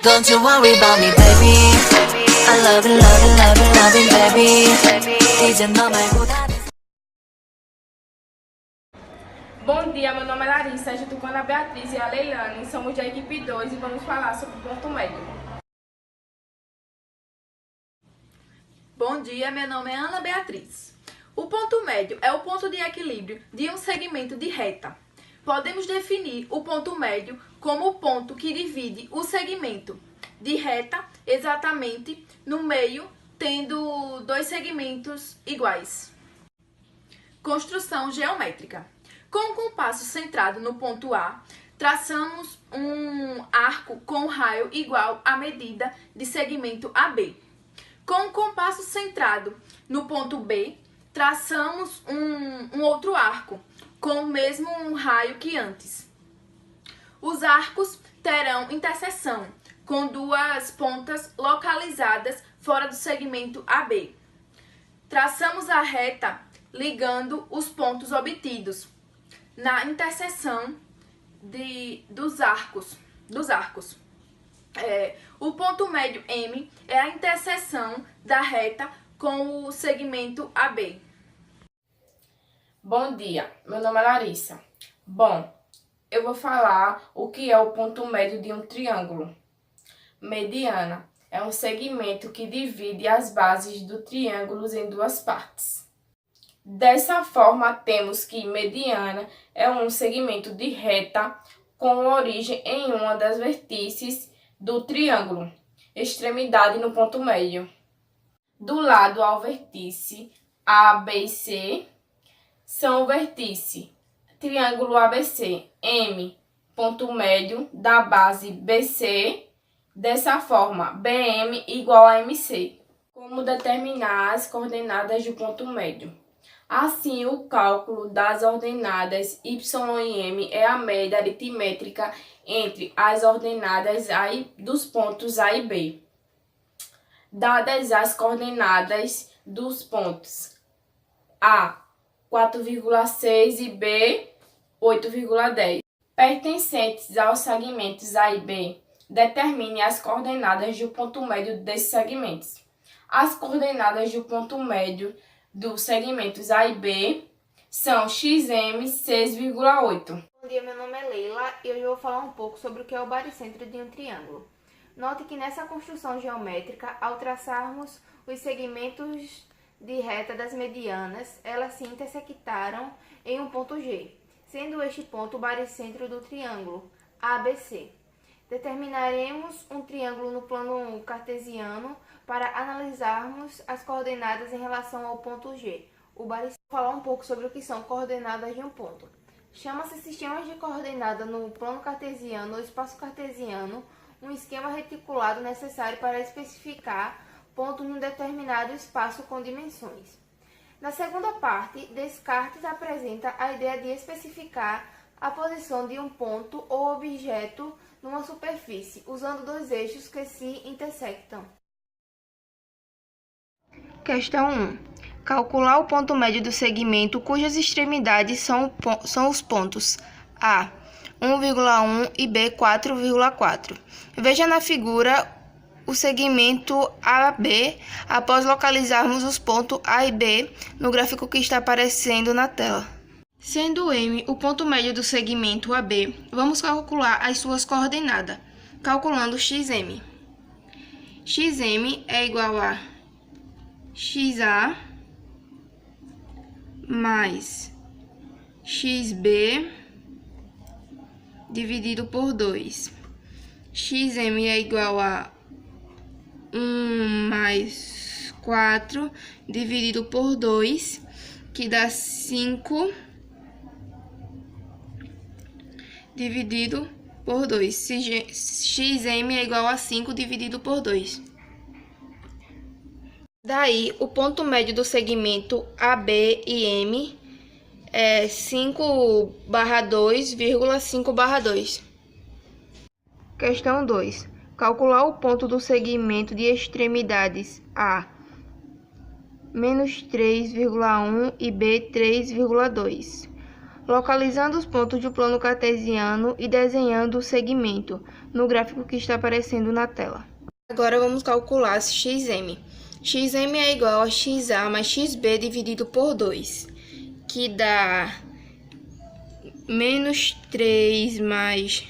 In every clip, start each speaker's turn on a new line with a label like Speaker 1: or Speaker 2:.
Speaker 1: Don't you worry about me, baby. I love you, love you, love you, love you, baby. 이제 너 말고 다른.
Speaker 2: Bom dia, meu nome é Larissa, junto com a Ana Beatriz e a Leilane, somos da equipe 2 e vamos falar sobre o ponto médio.
Speaker 3: Bom dia, meu nome é Ana Beatriz. O ponto médio é o ponto de equilíbrio de um segmento de reta. Podemos definir o ponto médio como o ponto que divide o segmento de reta exatamente no meio, tendo dois segmentos iguais. Construção geométrica. Com o compasso centrado no ponto A, traçamos um arco com raio igual à medida de segmento AB. Com o compasso centrado no ponto B, traçamos um outro arco com o mesmo raio que antes. Os arcos terão interseção com duas pontas localizadas fora do segmento AB. Traçamos a reta ligando os pontos obtidos na interseção dos arcos. O ponto médio M é a interseção da reta com o segmento AB.
Speaker 2: Bom dia, meu nome é Larissa. Eu vou falar o que é o ponto médio de um triângulo. Mediana é um segmento que divide as bases do triângulo em duas partes. Dessa forma, temos que mediana é um segmento de reta com origem em uma das vertices do triângulo, extremidade no ponto médio. Do lado ao vértice A, B e C são o vértice triângulo ABC, M, ponto médio da base BC, dessa forma, BM igual a MC. Como determinar as coordenadas do ponto médio? Assim, o cálculo das ordenadas y e m é a média aritmétrica entre as ordenadas dos pontos A e B. Dadas as coordenadas dos pontos A, 4,6 e B, 8,10, pertencentes aos segmentos A e B, determine as coordenadas do ponto médio desses segmentos. As coordenadas do ponto médio dos segmentos A e B são xm 6,8.
Speaker 4: Bom dia, meu nome é Leila e hoje eu vou falar um pouco sobre o que é o baricentro de um triângulo. Note que nessa construção geométrica, ao traçarmos os segmentos de reta das medianas, elas se intersectaram em um ponto G, sendo este ponto o baricentro do triângulo ABC. Determinaremos um triângulo no plano cartesiano para analisarmos as coordenadas em relação ao ponto G. O baricentro. Vou falar um pouco sobre o que são coordenadas de um ponto. Chama-se sistemas de coordenada no plano cartesiano ou espaço cartesiano um esquema reticulado necessário para especificar pontos em um determinado espaço com dimensões. Na segunda parte, Descartes apresenta a ideia de especificar a posição de um ponto ou objeto numa superfície, usando dois eixos que se intersectam. Questão 1. Calcular o ponto médio do segmento cujas extremidades são os pontos A, 1,1 e B, 4,4. Veja na figura o segmento AB após localizarmos os pontos A e B no gráfico que está aparecendo na tela. Sendo M o ponto médio do segmento AB, vamos calcular as suas coordenadas, calculando xm. Xm é igual a xa mais xb dividido por 2. Xm é igual a 1 mais 4 dividido por 2, que dá 5 dividido por 2. Xm é igual a 5 dividido por 2. Daí, o ponto médio do segmento AB e M é 5/2,5/2. Questão 2. Calcular o ponto do segmento de extremidades A, menos 3,1 e B, 3,2. localizando os pontos do plano cartesiano e desenhando o segmento no gráfico que está aparecendo na tela. Agora vamos calcular xm. Xm é igual a xa mais xb dividido por 2, que dá menos 3 mais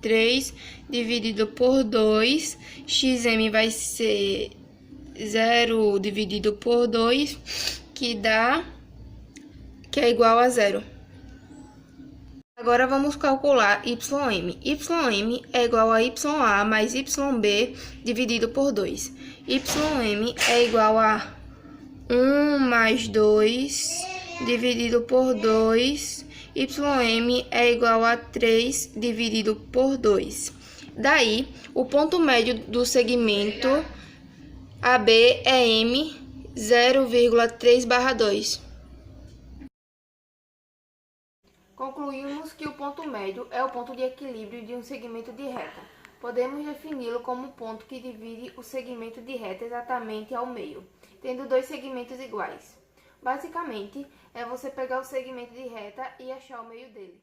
Speaker 4: 3 dividido por 2. Xm vai ser 0 dividido por 2, que é igual a 0. Agora vamos calcular ym. Ym é igual a ya mais yb dividido por 2. Ym é igual a 1 mais 2 dividido por 2. Ym é igual a 3 dividido por 2. Daí, o ponto médio do segmento AB é M 0,3/2. Concluímos que o ponto médio é o ponto de equilíbrio de um segmento de reta. Podemos defini-lo como o ponto que divide o segmento de reta exatamente ao meio, tendo dois segmentos iguais. Basicamente, é você pegar o segmento de reta e achar o meio dele.